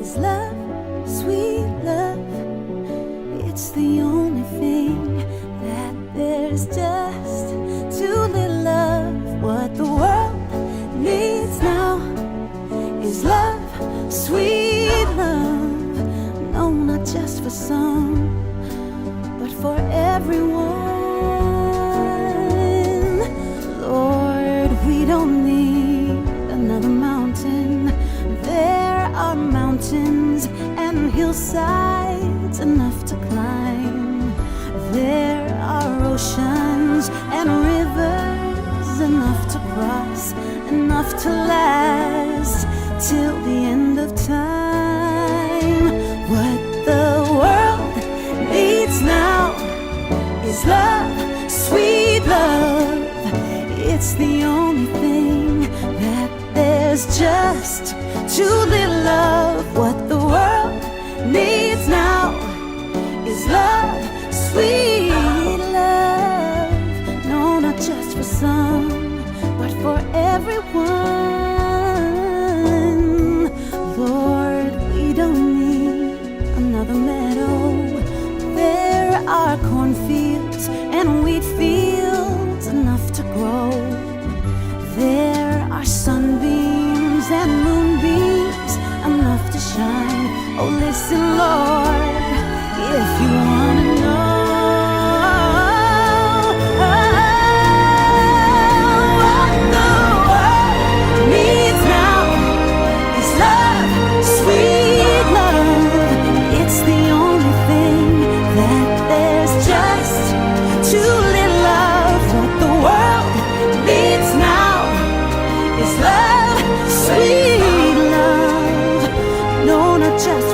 is love, sweet love. It's the only thing that there's just too little of. What the world needs now is love, sweet love. No, not just for some, but for everyone. Lord, we don't need another mountain. There are mountains and hillsides enough to climb. There are oceans and rivers enough to cross, enough to last till the end of time. What the world needs now is love, sweet love. It's the only thing that there's just too little of. What the world needs now is love, sweet love. No, not just for some, but for everyone. Lord, we don't need another meadow. There are cornfields and wheat fields enough to grow. There are sunbeams and moonbeams enough to shine. Oh, listen, Lord, if you want to know. What the world needs now is love, sweet love. It's the only thing that there's just too little of. What the world needs now is love, sweet love. No, not just